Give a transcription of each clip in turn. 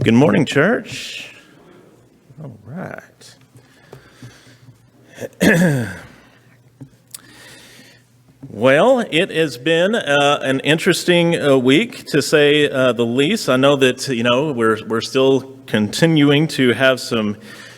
Good morning, church. All right. Well, it has been an interesting week, to say the least. I know that we're still continuing to have some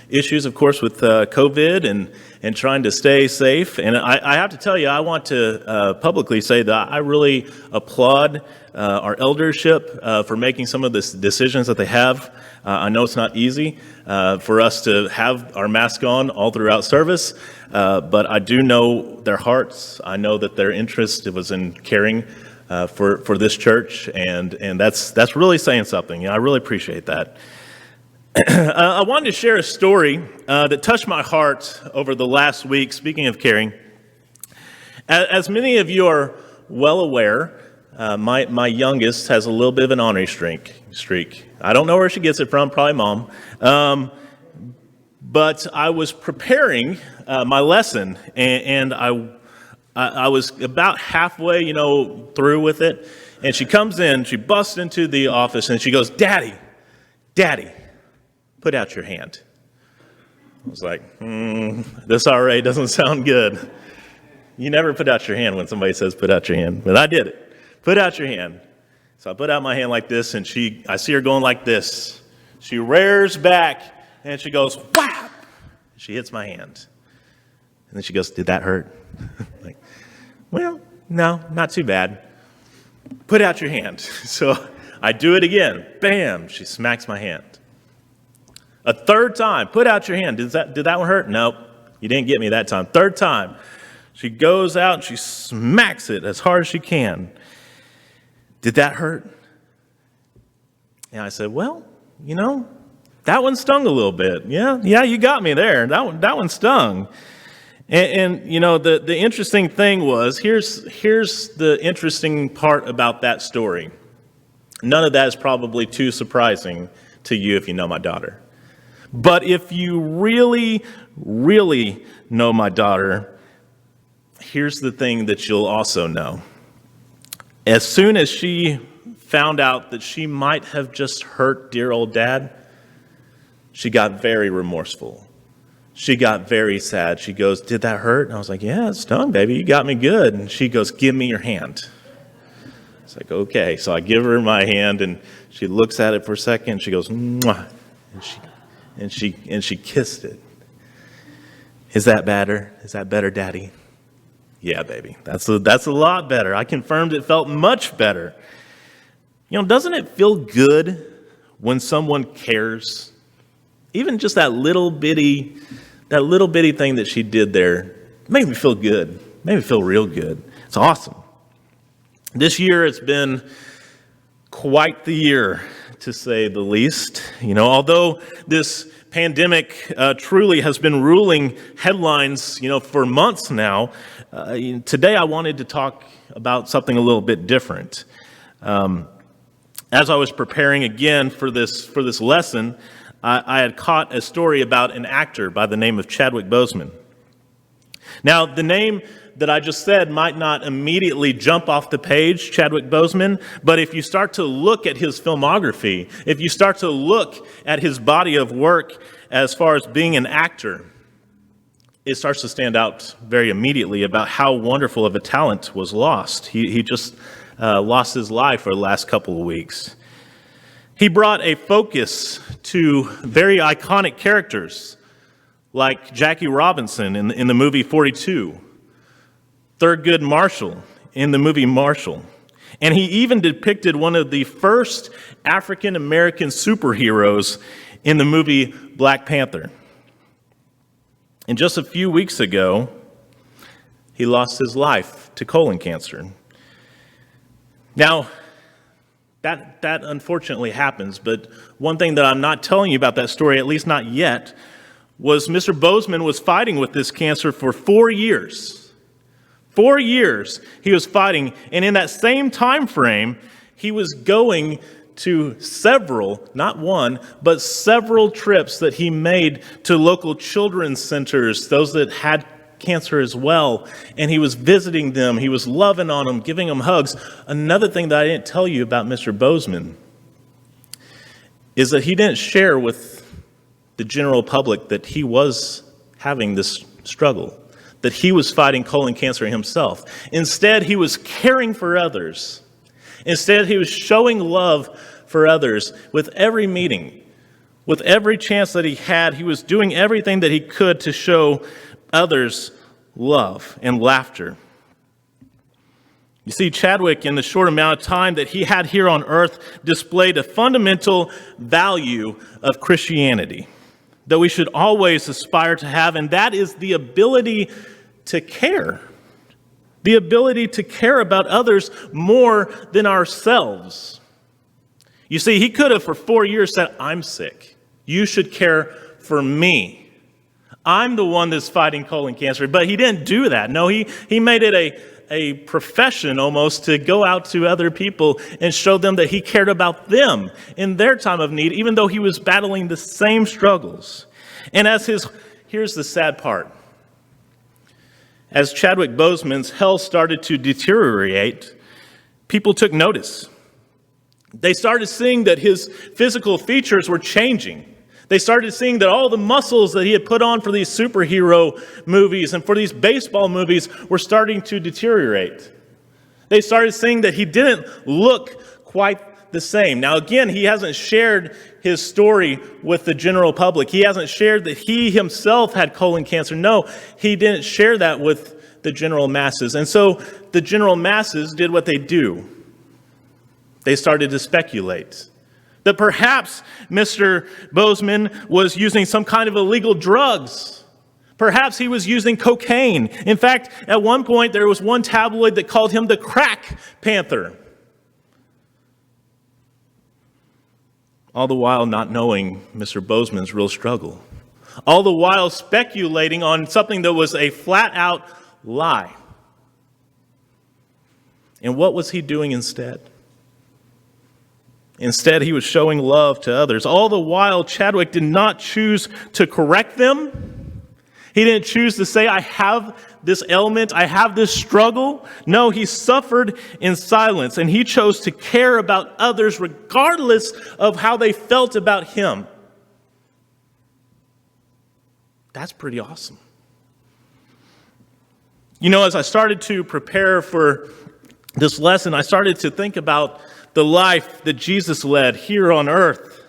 issues, of course, with COVID and trying to stay safe. And I have to tell you, I want to publicly say that I really applaud our eldership for making some of the decisions that they have. I know it's not easy for us to have our mask on all throughout service, but I do know their hearts. I know that their interest was in caring for this church, and that's really saying something. I really appreciate that. I wanted to share a story that touched my heart over the last week. Speaking of caring, as many of you are well aware, my youngest has a little bit of an ornery streak. I don't know where she gets it from, probably mom. But I was preparing my lesson, and I was about halfway, through with it. And she comes in, she busts into the office, and she goes, Daddy, put out your hand. I was like, this already doesn't sound good. You never put out your hand when somebody says put out your hand, but I did it. Put out your hand. So I put out my hand like this, and I see her going like this. She rears back, and she goes, whap! She hits my hand. And then she goes, did that hurt? Like, well, no, not too bad. Put out your hand. So I do it again. Bam! She smacks my hand. A third time, put out your hand. Did that one hurt? Nope, you didn't get me that time. Third time, she goes out and she smacks it as hard as she can. Did that hurt? And I said, well, that one stung a little bit. Yeah, you got me there. That one stung. And the interesting thing was, here's the interesting part about that story. None of that is probably too surprising to you if you know my daughter. But if you really, really know my daughter, here's the thing that you'll also know. As soon as she found out that she might have just hurt dear old Dad, she got very remorseful. She got very sad. She goes, did that hurt? And I was like, yeah, it stung, baby. You got me good. And she goes, give me your hand. It's like, okay. So I give her my hand, and she looks at it for a second. She goes, mwah. And she kissed it. Is that better? Is that better, Daddy? Yeah, baby. That's a lot better. I confirmed it felt much better. Doesn't it feel good when someone cares? Even just that little bitty thing that she did there made me feel good. Made me feel real good. It's awesome. This year it's been quite the year, to say the least. Although this pandemic truly has been ruling headlines, for months now, today I wanted to talk about something a little bit different. As I was preparing again for this lesson, I had caught a story about an actor by the name of Chadwick Boseman. Now, the name that I just said might not immediately jump off the page, Chadwick Boseman, but if you start to look at his filmography, if you start to look at his body of work as far as being an actor, it starts to stand out very immediately about how wonderful of a talent was lost. He just lost his life for the last couple of weeks. He brought a focus to very iconic characters like Jackie Robinson in the movie 42, Thurgood Marshall in the movie Marshall. And he even depicted one of the first African-American superheroes in the movie Black Panther. And just a few weeks ago, he lost his life to colon cancer. Now, that unfortunately happens, but one thing that I'm not telling you about that story, at least not yet, was Mr. Boseman was fighting with this cancer for 4 years. 4 years he was fighting, and in that same time frame, he was going to several, not one, but several trips that he made to local children's centers, those that had cancer as well, and he was visiting them, he was loving on them, giving them hugs. Another thing that I didn't tell you about Mr. Boseman is that he didn't share with the general public that he was having this struggle, that he was fighting colon cancer himself. Instead, he was caring for others. Instead, he was showing love for others with every meeting. With every chance that he had, he was doing everything that he could to show others love and laughter. You see, Chadwick, in the short amount of time that he had here on earth, displayed a fundamental value of Christianity that we should always aspire to have, and that is the ability to care. The ability to care about others more than ourselves. You see, he could have for 4 years said, I'm sick. You should care for me. I'm the one that's fighting colon cancer. But he didn't do that. No, he made it a profession almost to go out to other people and show them that he cared about them in their time of need, even though he was battling the same struggles. And here's the sad part. As Chadwick Boseman's health started to deteriorate, people took notice. They started seeing that his physical features were changing. They started seeing that all the muscles that he had put on for these superhero movies and for these baseball movies were starting to deteriorate. They started seeing that he didn't look quite the same. Now, again, he hasn't shared his story with the general public. He hasn't shared that he himself had colon cancer. No, he didn't share that with the general masses. And so the general masses did what they do. They started to speculate that perhaps Mr. Boseman was using some kind of illegal drugs. Perhaps he was using cocaine. In fact, at one point, there was one tabloid that called him the Crack Panther. All the while not knowing Mr. Boseman's real struggle. All the while speculating on something that was a flat-out lie. And what was he doing instead? Instead, he was showing love to others. All the while, Chadwick did not choose to correct them. He didn't choose to say, I have this ailment, I have this struggle. No, he suffered in silence, and he chose to care about others regardless of how they felt about him. That's pretty awesome. You know, as I started to prepare for this lesson, I started to think about the life that Jesus led here on earth.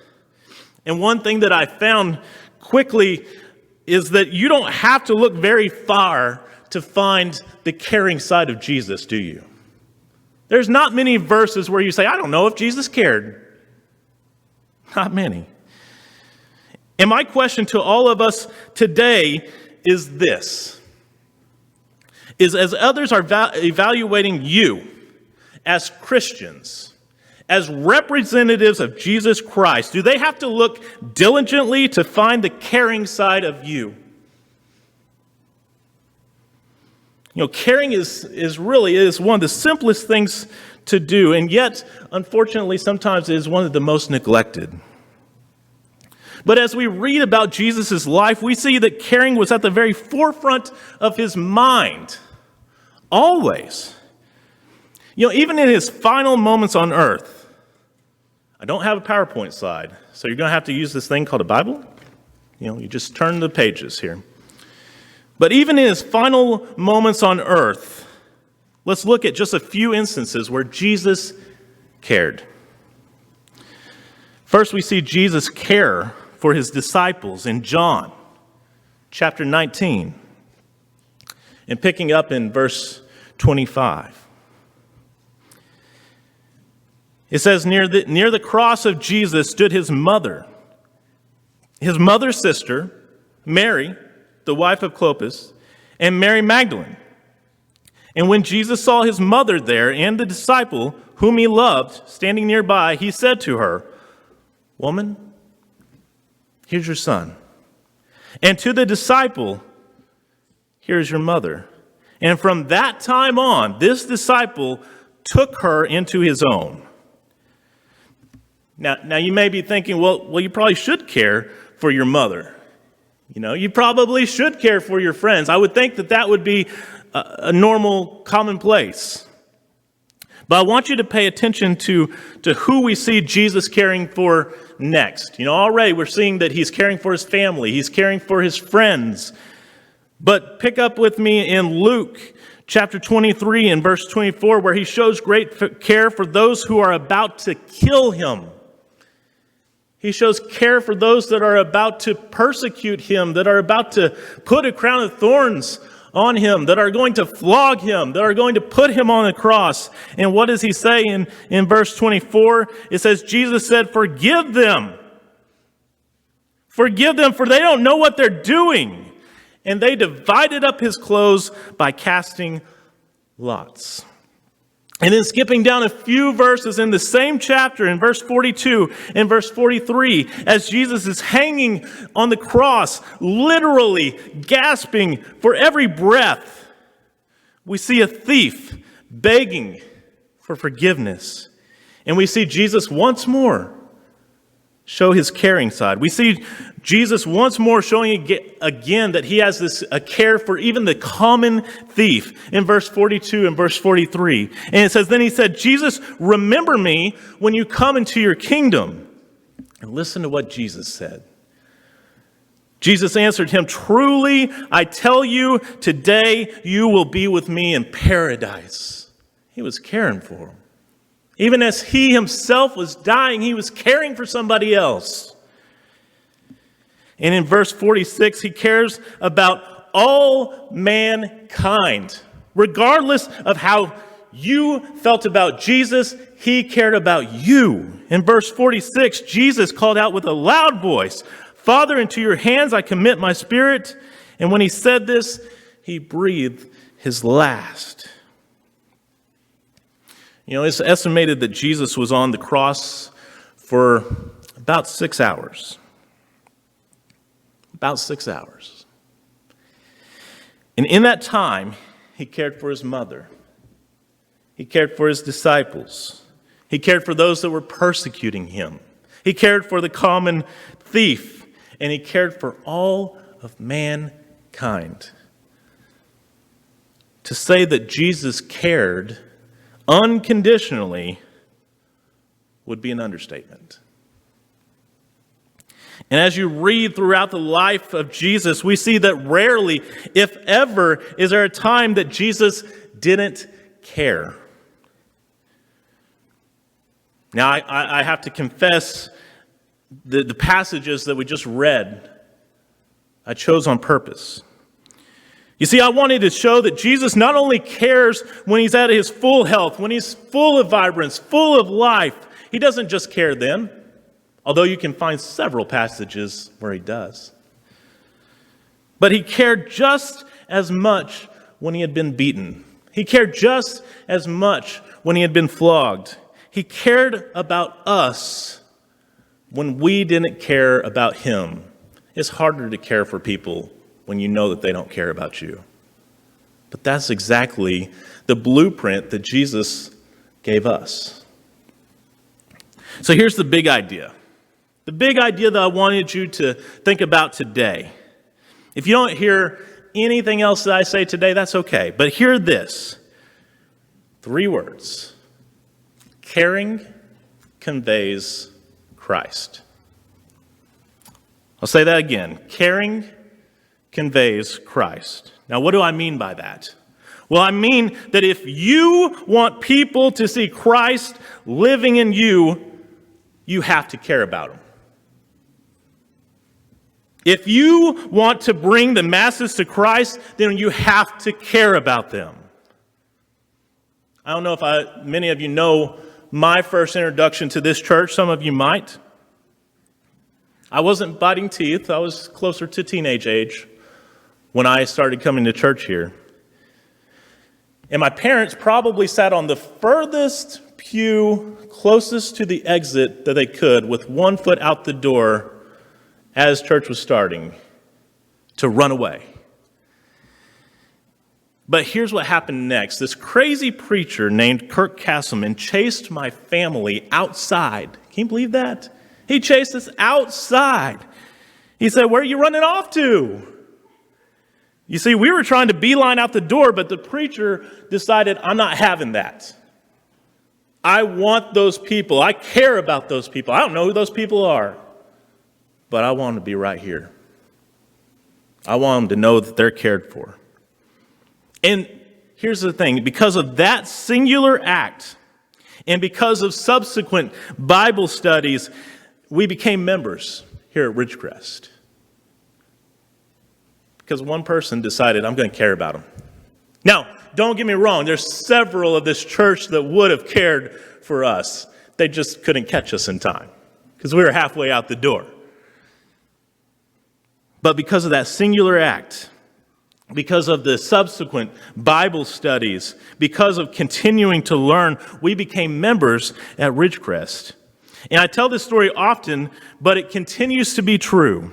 And one thing that I found quickly is that you don't have to look very far to find the caring side of Jesus, do you? There's not many verses where you say, I don't know if Jesus cared. Not many. And my question to all of us today is this. Is as others are evaluating you as Christians, as representatives of Jesus Christ, do they have to look diligently to find the caring side of you? You know, caring is really one of the simplest things to do, and yet, unfortunately, sometimes it is one of the most neglected. But as we read about Jesus' life, we see that caring was at the very forefront of his mind, always. You know, even in his final moments on earth, I don't have a PowerPoint slide, so you're going to have to use this thing called a Bible. You know, you just turn the pages here. But even in his final moments on earth, let's look at just a few instances where Jesus cared. First, we see Jesus care for his disciples in John chapter 19, and picking up in verse 25. It says, near the cross of Jesus stood his mother's sister, Mary, the wife of Clopas, and Mary Magdalene. And when Jesus saw his mother there and the disciple whom he loved standing nearby, he said to her, Woman, here's your son. And to the disciple, here's your mother. And from that time on, this disciple took her into his own. Now you may be thinking, well, you probably should care for your mother. You know, you probably should care for your friends. I would think that would be a normal commonplace. But I want you to pay attention to who we see Jesus caring for next. Already we're seeing that he's caring for his family. He's caring for his friends. But pick up with me in Luke chapter 23 and verse 24, where he shows great care for those who are about to kill him. He shows care for those that are about to persecute him, that are about to put a crown of thorns on him, that are going to flog him, that are going to put him on the cross. And what does he say in verse 24? It says, Jesus said, forgive them. Forgive them, for they don't know what they're doing. And they divided up his clothes by casting lots. And then skipping down a few verses in the same chapter, in verse 42 and verse 43, as Jesus is hanging on the cross, literally gasping for every breath, we see a thief begging for forgiveness. And we see Jesus once more show his caring side. We see Jesus once more showing again that he has a care for even the common thief in verse 42 and verse 43. And it says, then he said, Jesus, remember me when you come into your kingdom. And listen to what Jesus said. Jesus answered him, truly, I tell you, today you will be with me in paradise. He was caring for him. Even as he himself was dying, he was caring for somebody else. And in verse 46, he cares about all mankind. Regardless of how you felt about Jesus, he cared about you. In verse 46, Jesus called out with a loud voice, Father, into your hands I commit my spirit. And when he said this, he breathed his last. It's estimated that Jesus was on the cross for about 6 hours. About 6 hours. And in that time, he cared for his mother. He cared for his disciples. He cared for those that were persecuting him. He cared for the common thief. And he cared for all of mankind. To say that Jesus cared unconditionally would be an understatement. And as you read throughout the life of Jesus, we see that rarely, if ever, is there a time that Jesus didn't care. Now, I have to confess, the passages that we just read, I chose on purpose. You see, I wanted to show that Jesus not only cares when he's at his full health, when he's full of vibrance, full of life. He doesn't just care then, although you can find several passages where he does. But he cared just as much when he had been beaten. He cared just as much when he had been flogged. He cared about us when we didn't care about him. It's harder to care for people when you know that they don't care about you. But that's exactly the blueprint that Jesus gave us. So here's the big idea. The big idea that I wanted you to think about today. If you don't hear anything else that I say today, that's okay. But hear this. 3 words. Caring conveys Christ. I'll say that again. Caring conveys Christ. Now, what do I mean by that? Well, I mean that if you want people to see Christ living in you, you have to care about them. If you want to bring the masses to Christ, then you have to care about them. I don't know if many of you know my first introduction to this church. Some of you might. I wasn't biting teeth. I was closer to teenage age when I started coming to church here. And my parents probably sat on the furthest pew closest to the exit that they could with one foot out the door as church was starting to run away. But here's what happened next. This crazy preacher named Kirk Castleman chased my family outside. Can you believe that? He chased us outside. He said, "Where are you running off to?" You see, we were trying to beeline out the door, but the preacher decided, "I'm not having that. I want those people. I care about those people. I don't know who those people are, but I want them to be right here. I want them to know that they're cared for. And here's the thing, because of that singular act, and because of subsequent Bible studies, we became members here at Ridgecrest. Because one person decided, I'm going to care about them. Now, don't get me wrong, there's several of this church that would have cared for us. They just couldn't catch us in time because we were halfway out the door. But because of that singular act, because of the subsequent Bible studies, because of continuing to learn, we became members at Ridgecrest. And I tell this story often, but it continues to be true.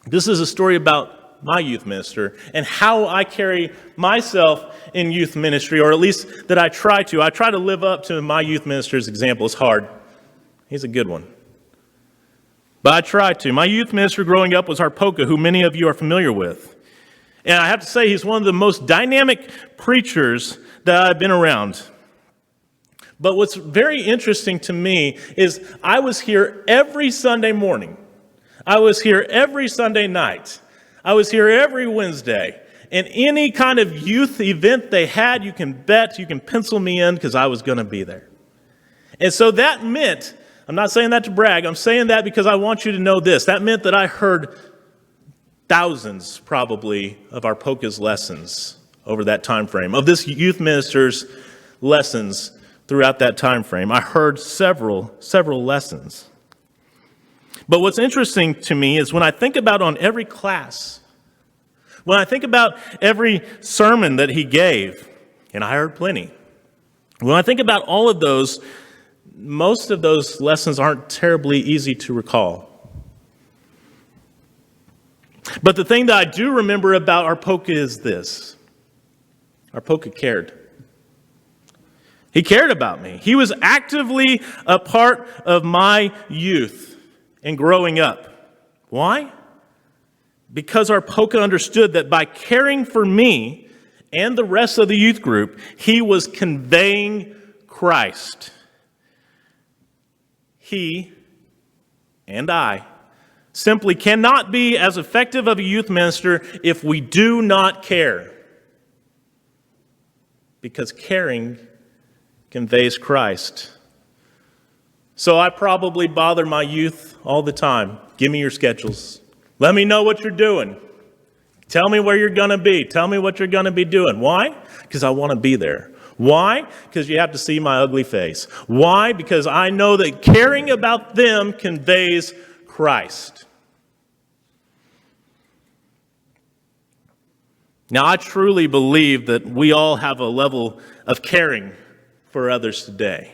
This is a story about my youth minister and how I carry myself in youth ministry, or at least that I try to. I try to live up to my youth minister's example. It's hard. He's a good one. But I try to. My youth minister growing up was Harpoka, who many of you are familiar with. And I have to say, he's one of the most dynamic preachers that I've been around. But what's very interesting to me is I was here every Sunday morning. I was here every Sunday night. I was here every Wednesday. And any kind of youth event they had, you can bet, you can pencil me in because I was going to be there. And so that meant, I'm not saying that to brag, I'm saying that because I want you to know this. That meant that I heard thousands, probably, of Harpoka's lessons over that time frame, of this youth minister's lessons throughout that time frame. I heard several lessons. But what's interesting to me is when I think about on every class, when I think about every sermon that he gave, and I heard plenty, when I think about all of those, most of those lessons aren't terribly easy to recall. But the thing that I do remember about Harpoka is this. Harpoka cared. He cared about me. He was actively a part of my youth and growing up. Why? Because Harpoka understood that by caring for me and the rest of the youth group, he was conveying Christ. He and I simply cannot be as effective of a youth minister if we do not care. Because caring conveys Christ. So I probably bother my youth all the time. Give me your schedules. Let me know what you're doing. Tell me where you're going to be. Tell me what you're going to be doing. Why? Because I want to be there. Why? Because you have to see my ugly face. Why? Because I know that caring about them conveys Christ. Now, I truly believe that we all have a level of caring for others today.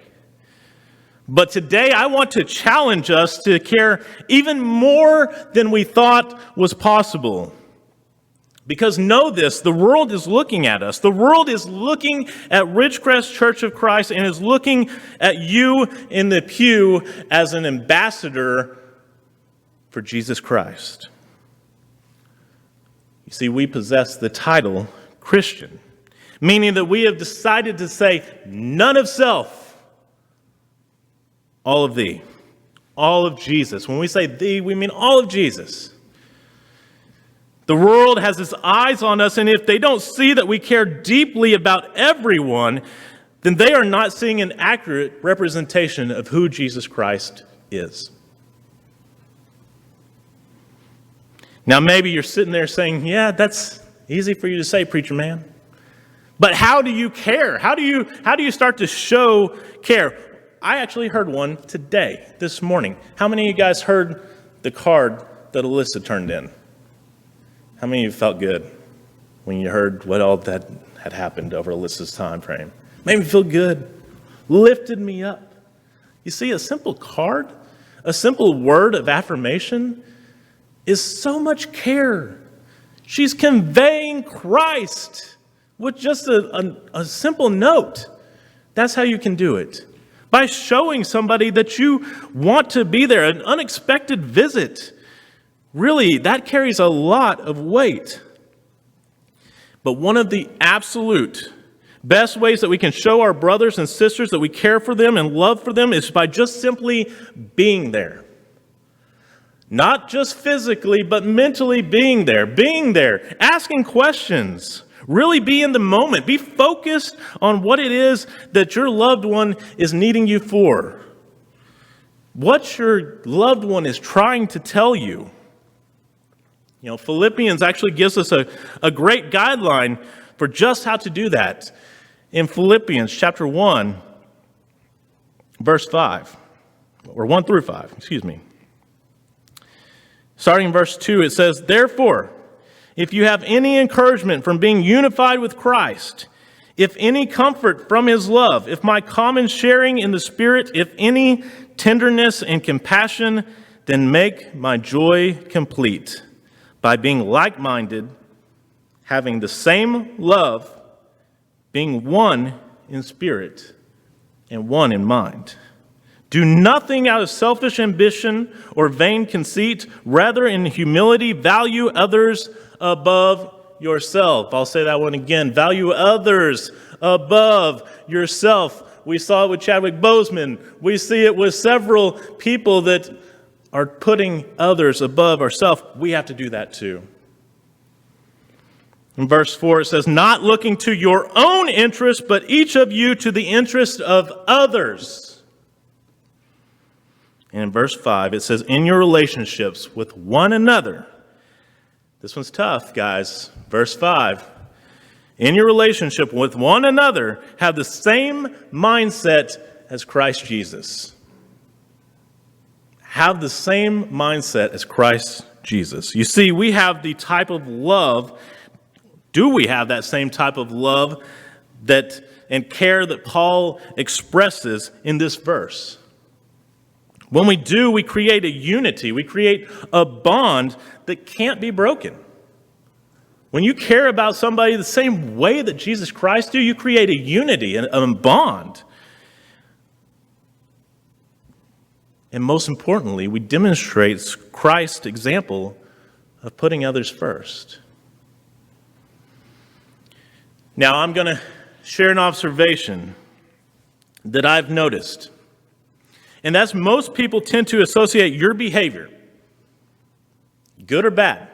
But today, I want to challenge us to care even more than we thought was possible. Because know this, the world is looking at us. The world is looking at Ridgecrest Church of Christ and is looking at you in the pew as an ambassador for Jesus Christ. You see, we possess the title Christian, meaning that we have decided to say none of self, all of thee, all of Jesus. When we say thee, we mean all of Jesus. The world has its eyes on us, and if they don't see that we care deeply about everyone, then they are not seeing an accurate representation of who Jesus Christ is. Now, maybe you're sitting there saying, yeah, that's easy for you to say, preacher man. But how do you care? How do you start to show care? I actually heard one today, this morning. How many of you guys heard the card that Alyssa turned in? How many of you felt good when you heard what all that had happened over Alyssa's time frame? Made me feel good. Lifted me up. You see, a simple card, a simple word of affirmation is so much care. She's conveying Christ with just a simple note. That's how you can do it. By showing somebody that you want to be there, an unexpected visit. Really, that carries a lot of weight. But one of the absolute Best ways that we can show our brothers and sisters that we care for them and love for them is by just simply being there. Not just physically, but mentally being there, asking questions. Really be in the moment. Be focused on what it is that your loved one is needing you for. What your loved one is trying to tell you. You know, Philippians actually gives us a great guideline for just how to do that. In Philippians chapter 1, verse 5, or 1 through 5, excuse me. Starting in verse 2, it says, "Therefore, if you have any encouragement from being unified with Christ, if any comfort from his love, if my common sharing in the Spirit, if any tenderness and compassion, then make my joy complete by being like-minded, having the same love, being one in spirit and one in mind. Do nothing out of selfish ambition or vain conceit. Rather, in humility, value others above yourself." I'll say that one again. Value others above yourself. We saw it with Chadwick Boseman. We see it with several people that are putting others above ourselves. We have to do that too. In verse 4, it says, "Not looking to your own interest, but each of you to the interest of others." And in verse 5, it says, "In your relationships with one another." This one's tough, guys. Verse 5, "In your relationship with one another, have the same mindset as Christ Jesus." Have the same mindset as Christ Jesus. You see, we have the type of love. Do we have that same type of love and care that Paul expresses in this verse? When we do, we create a unity. We create a bond that can't be broken. When you care about somebody the same way that Jesus Christ do, you create a unity and a bond. And most importantly, we demonstrate Christ's example of putting others first. Now, I'm going to share an observation that I've noticed. And that's most people tend to associate your behavior, good or bad,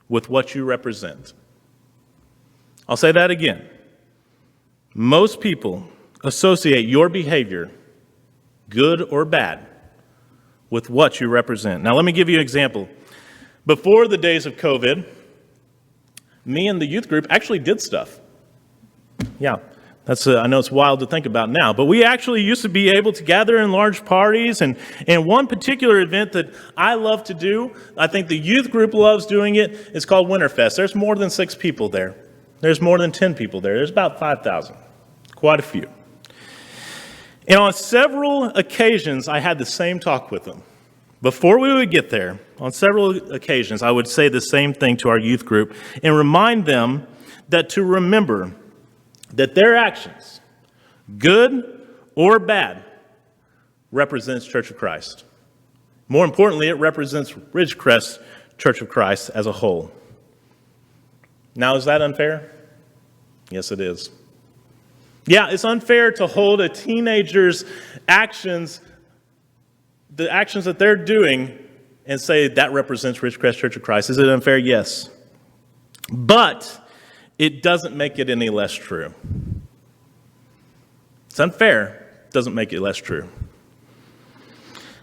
with what you represent. I'll say that again. Most people associate your behavior, good or bad, with what you represent. Now, let me give you an example. Before the days of COVID, me and the youth group actually did stuff. Yeah, I know it's wild to think about now, but we actually used to be able to gather in large parties, and one particular event that I love to do, I think the youth group loves doing it, is called Winterfest. There's more than 6 people there. There's more than 10 people there. There's about 5,000, quite a few. And on several occasions, I had the same talk with them. Before we would get there, on several occasions, I would say the same thing to our youth group and remind them that to remember that their actions, good or bad, represents Church of Christ. More importantly, it represents Ridgecrest Church of Christ as a whole. Now, is that unfair? Yes, it is. Yeah, it's unfair to hold a teenager's actions, the actions that they're doing, and say that represents Ridgecrest Church of Christ. Is it unfair? Yes. But it doesn't make it any less true. It's unfair, doesn't make it less true.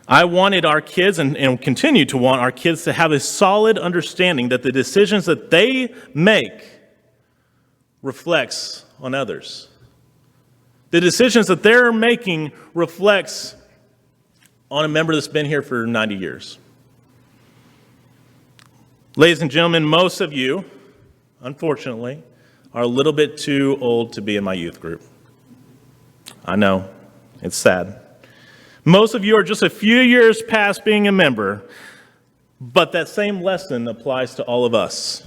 I wanted our kids, and continue to want our kids, to have a solid understanding that the decisions that they make reflects on others. The decisions that they're making reflects on a member that's been here for 90 years. Ladies and gentlemen, most of you, unfortunately, are a little bit too old to be in my youth group. I know, it's sad. Most of you are just a few years past being a member, but that same lesson applies to all of us.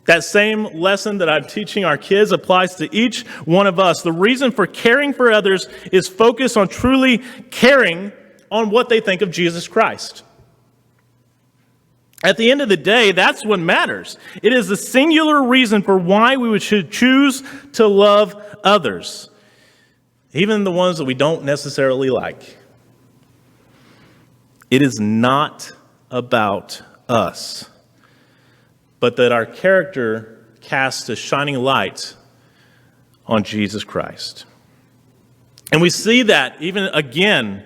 That same lesson that I'm teaching our kids applies to each one of us. The reason for caring for others is focused on truly caring on what they think of Jesus Christ. At the end of the day, that's what matters. It is the singular reason for why we should choose to love others, even the ones that we don't necessarily like. It is not about us, but that our character casts a shining light on Jesus Christ. And we see that even again,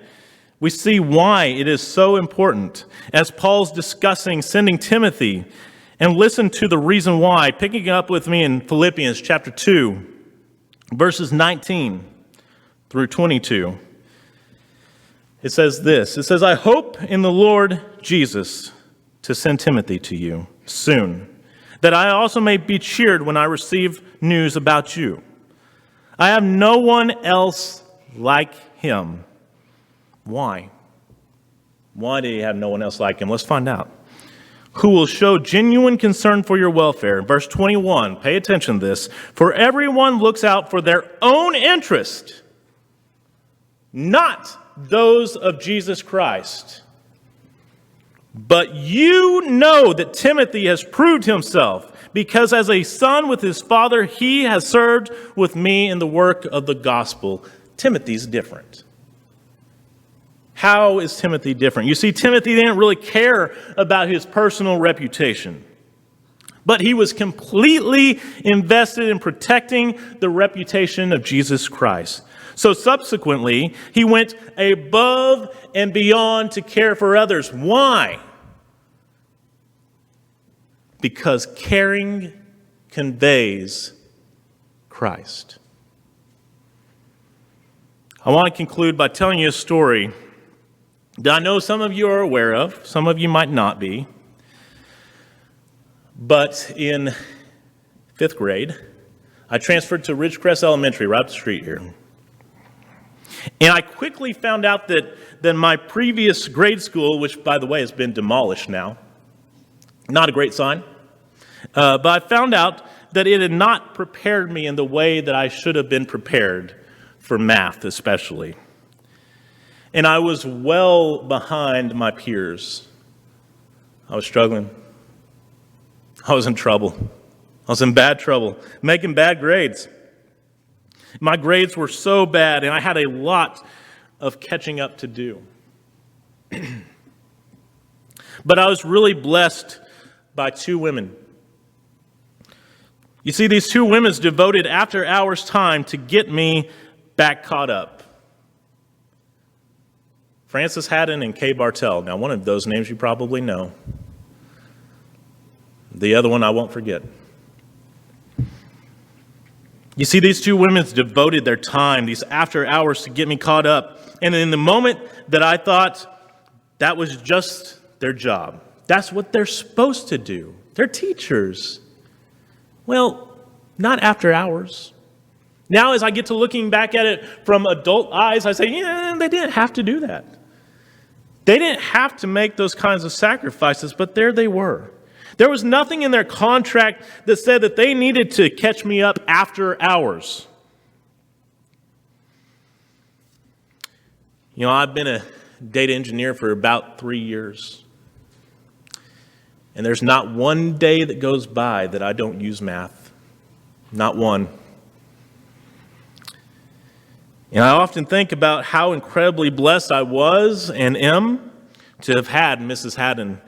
we see why it is so important as Paul's discussing sending Timothy. And listen to the reason why, picking up with me in Philippians chapter 2, verses 19 through 22. It says this, it says, I hope in the Lord Jesus to send Timothy to you soon, that I also may be cheered when I receive news about you. I have no one else like him. Why? Why do you have no one else like him? Let's find out. Who will show genuine concern for your welfare. Verse 21, pay attention to this. For everyone looks out for their own interest, not those of Jesus Christ. But you know that Timothy has proved himself, because as a son with his father, he has served with me in the work of the gospel. Timothy's different. How is Timothy different? You see, Timothy didn't really care about his personal reputation, but he was completely invested in protecting the reputation of Jesus Christ. So subsequently, he went above and beyond to care for others. Why? Because caring conveys Christ. I want to conclude by telling you a story that I know some of you are aware of, some of you might not be. But in 5th grade, I transferred to Ridgecrest Elementary right up the street here. And I quickly found out that my previous grade school, which, by the way, has been demolished now, not a great sign, but I found out that it had not prepared me in the way that I should have been prepared for math especially. And I was well behind my peers. I was struggling. I was in trouble. I was in bad trouble, making bad grades. My grades were so bad, and I had a lot of catching up to do. But I was really blessed by 2 women. You see, these 2 women devoted after hours time to get me back caught up. Frances Haddon and Kay Bartell. Now, one of those names you probably know. The other one I won't forget. You see, these 2 women devoted their time, these after hours, to get me caught up. And in the moment that I thought that was just their job, that's what they're supposed to do. They're teachers. Well, not after hours. Now, as I get to looking back at it from adult eyes, I say, yeah, they didn't have to do that. They didn't have to make those kinds of sacrifices, but there they were. There was nothing in their contract that said that they needed to catch me up after hours. You know, I've been a data engineer for about 3 years. And there's not one day that goes by that I don't use math. Not one. And I often think about how incredibly blessed I was and am to have had Mrs. Haddon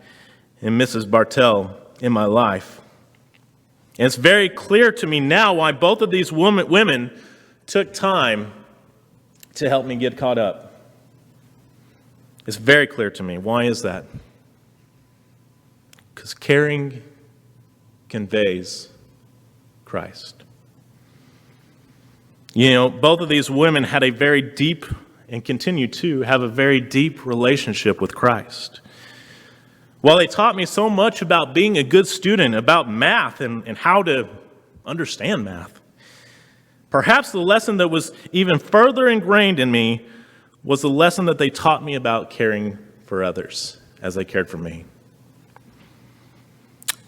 and Mrs. Bartell in my life. And it's very clear to me now why both of these women took time to help me get caught up. It's very clear to me. Why is that? Because caring conveys Christ. You know, both of these women had a very deep, and continue to have a very deep relationship with Christ. While they taught me so much about being a good student, about math and how to understand math, perhaps the lesson that was even further ingrained in me was the lesson that they taught me about caring for others as they cared for me.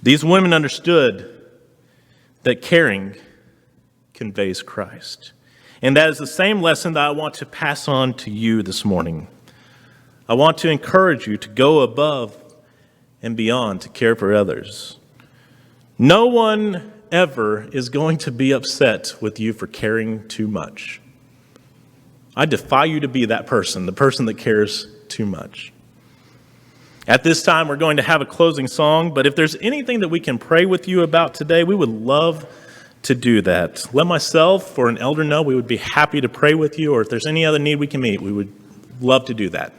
These women understood that caring conveys Christ. And that is the same lesson that I want to pass on to you this morning. I want to encourage you to go above and beyond to care for others. No one ever is going to be upset with you for caring too much. I defy you to be that person, the person that cares too much. At this time, we're going to have a closing song, but if there's anything that we can pray with you about today, we would love to do that. Let myself or an elder know. We would be happy to pray with you, or if there's any other need we can meet, we would love to do that.